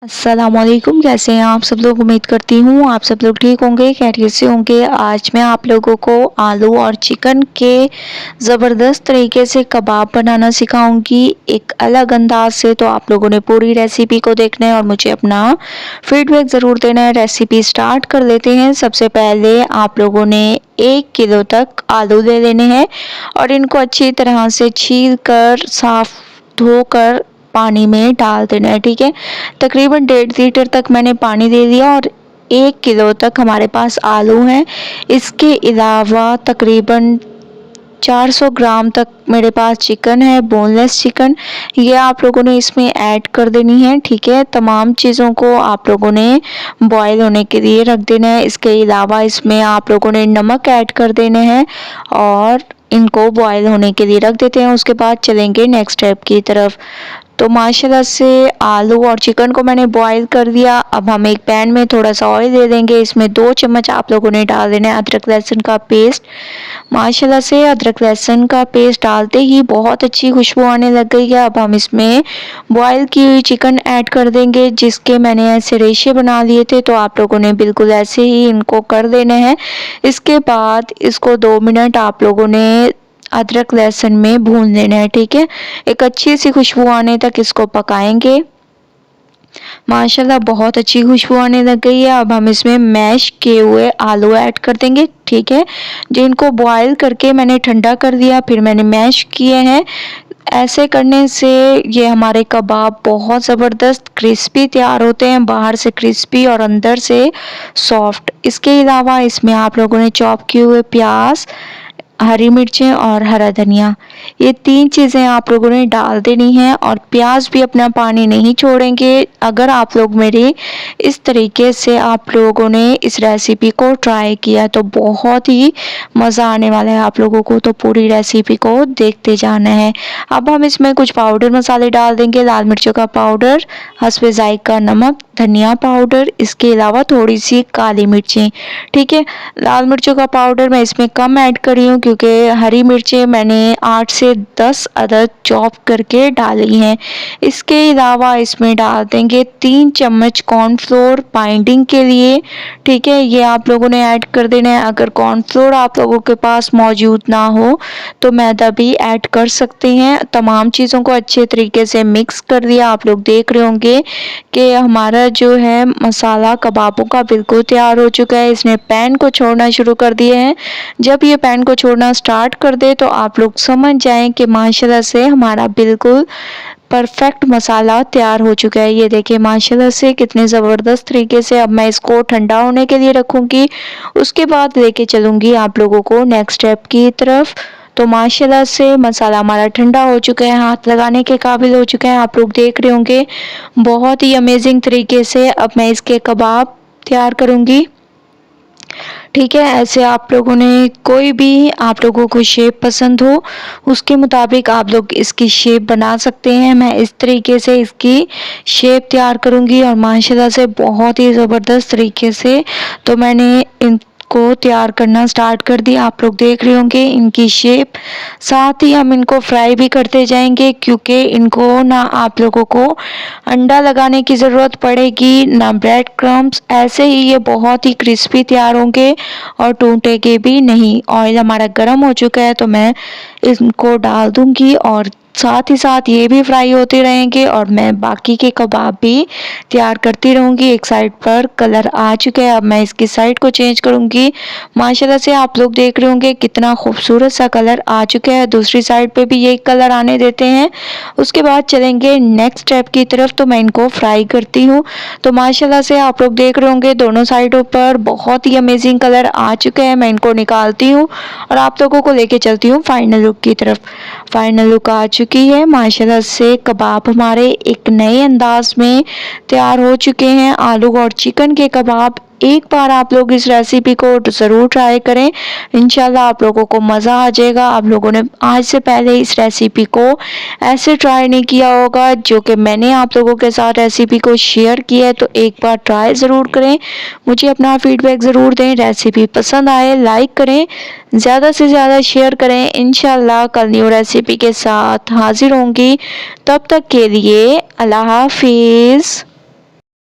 अस्सलामुअलैकुम, कैसे हैं आप सब लोग। उम्मीद करती हूँ आप सब लोग ठीक होंगे, खैरियत से होंगे। आज मैं आप लोगों को आलू और चिकन के ज़बरदस्त तरीके से कबाब बनाना सिखाऊंगी, एक अलग अंदाज से। तो आप लोगों ने पूरी रेसिपी को देखना है और मुझे अपना फीडबैक ज़रूर देना है। रेसिपी स्टार्ट कर लेते हैं। सबसे पहले आप लोगों ने 1 किलो तक आलू ले लेने हैं और इनको अच्छी तरह से छील कर साफ धोकर पानी में डाल देना है। ठीक है, तकरीबन 1.5 लीटर तक मैंने पानी दे दिया और 1 किलो तक हमारे पास आलू हैं। इसके अलावा तकरीबन 400 ग्राम तक मेरे पास चिकन है, बोनलेस चिकन। ये आप लोगों ने इसमें ऐड कर देनी है। ठीक है, तमाम चीज़ों को आप लोगों ने बॉईल होने के लिए रख देना है। इसके अलावा इसमें आप लोगों ने नमक ऐड कर देना है और इनको बॉईल होने के लिए रख देते हैं। उसके बाद चलेंगे नेक्स्ट स्टेप की तरफ। तो माशाल्लाह से आलू और चिकन को मैंने बॉईल कर दिया। अब हम एक पैन में थोड़ा सा ऑयल दे देंगे। इसमें 2 चम्मच आप लोगों ने डाल देना है अदरक लहसुन का पेस्ट। माशाल्लाह से अदरक लहसुन का पेस्ट डालते ही बहुत अच्छी खुशबू आने लग गई है। अब हम इसमें बॉईल की हुई चिकन ऐड कर देंगे, जिसके मैंने ऐसे रेशे बना लिए थे। तो आप लोगों ने बिल्कुल ऐसे ही इनको कर देना है। इसके बाद इसको 2 मिनट आप लोगों ने अदरक लहसुन में भून लेना है। ठीक है, एक अच्छी सी खुशबू आने तक इसको पकाएंगे। माशाल्लाह बहुत अच्छी खुशबू आने लग गई है। अब हम इसमें मैश किए हुए आलू ऐड कर देंगे। ठीक है, जिनको बॉईल करके मैंने ठंडा कर दिया, फिर मैंने मैश किए हैं। ऐसे करने से ये हमारे कबाब बहुत ज़बरदस्त क्रिस्पी तैयार होते हैं, बाहर से क्रिस्पी और अंदर से सॉफ्ट। इसके अलावा इसमें आप लोगों ने चॉप किए हुए प्याज, हरी मिर्चें और हरा धनिया, ये 3 चीज़ें आप लोगों ने डाल देनी है। और प्याज भी अपना पानी नहीं छोड़ेंगे। अगर आप लोग मेरे इस तरीके से आप लोगों ने इस रेसिपी को ट्राई किया तो बहुत ही मज़ा आने वाला है आप लोगों को। तो पूरी रेसिपी को देखते जाना है। अब हम इसमें कुछ पाउडर मसाले डाल देंगे। लाल मिर्चों का पाउडर, हस्बे जायका नमक, धनिया पाउडर, इसके अलावा थोड़ी सी काली मिर्चें। ठीक है, लाल मिर्चों का पाउडर मैं इसमें कम ऐड करी हूँ क्योंकि हरी मिर्चें मैंने 8 से 10 अदद चॉप करके डाली हैं। इसके अलावा इसमें डाल देंगे 3 चम्मच कॉर्नफ्लोर बाइंडिंग के लिए। ठीक है, ये आप लोगों ने ऐड कर देना है। अगर कॉर्नफ्लोर आप लोगों के पास मौजूद ना हो तो मैदा भी ऐड कर सकते हैं। तमाम चीज़ों को अच्छे तरीके से मिक्स कर दिया। आप लोग देख रहे होंगे कि हमारा जो है मसाला कबाबों का बिल्कुल तैयार हो चुका है। इसने पैन को छोड़ना शुरू कर दिए हैं। जब ये पैन को छोड़ना स्टार्ट कर दे तो आप लोग समझ जाएं कि माशाल्लाह से हमारा बिल्कुल परफेक्ट मसाला तैयार हो चुका है। ये देखिए माशाल्लाह से कितने ज़बरदस्त तरीके से। अब मैं इसको ठंडा होने के लिए रखूँगी, उसके बाद लेके चलूँगी आप लोगों को नेक्स्ट स्टेप की तरफ। तो माशाल्लाह से मसाला हमारा ठंडा हो चुका है, हाथ लगाने के काबिल हो चुका है। आप लोग देख रहे होंगे बहुत ही अमेजिंग तरीके से। अब मैं इसके कबाब तैयार करूँगी। ठीक है, ऐसे आप लोगों ने कोई भी आप लोगों को शेप पसंद हो उसके मुताबिक आप लोग इसकी शेप बना सकते हैं। मैं इस तरीके से इसकी शेप तैयार करूँगी और माशाल्लाह से बहुत ही ज़बरदस्त तरीके से तो मैंने इनको तैयार करना स्टार्ट कर दिया। आप लोग देख रहे होंगे इनकी शेप। साथ ही हम इनको फ्राई भी करते जाएंगे क्योंकि इनको ना आप लोगों को अंडा लगाने की ज़रूरत पड़ेगी ना ब्रेड क्रम्स। ऐसे ही ये बहुत ही क्रिस्पी तैयार होंगे और टूटेंगे भी नहीं। ऑयल हमारा गर्म हो चुका है तो मैं इनको डाल दूंगी और साथ ही साथ ये भी फ्राई होते रहेंगे और मैं बाकी के कबाब भी तैयार करती रहूँगी। एक साइड पर कलर आ चुका है, अब मैं इसकी साइड को चेंज करूँगी। माशाल्लाह से आप लोग देख रहे होंगे कितना खूबसूरत सा कलर आ चुका है। दूसरी साइड पे भी यही कलर आने देते हैं, उसके बाद चलेंगे नेक्स्ट स्टेप की तरफ। तो मैं इनको फ्राई करती हूँ। तो माशाल्लाह से आप लोग देख रहे होंगे दोनों साइडों पर बहुत ही अमेजिंग कलर आ चुके हैं। मैं इनको निकालती हूँ और आप लोगों को लेके चलती हूँ फाइनल लुक की तरफ। फाइनल लुक आ चुकी है। माशाल्लाह से कबाब हमारे एक नए अंदाज में तैयार हो चुके हैं। आलू और चिकन के कबाब एक बार आप लोग इस रेसिपी को ज़रूर ट्राई करें, इंशाल्लाह आप लोगों को मज़ा आ जाएगा। आप लोगों ने आज से पहले इस रेसिपी को ऐसे ट्राई नहीं किया होगा जो कि मैंने आप लोगों के साथ रेसिपी को शेयर किया है, तो एक बार ट्राई ज़रूर करें। मुझे अपना फीडबैक ज़रूर दें। रेसिपी पसंद आए लाइक करें, ज़्यादा से ज़्यादा शेयर करें। इंशाल्लाह कल न्यू रेसिपी के साथ हाजिर होंगी। तब तक के लिए अल्लाह हाफिज़।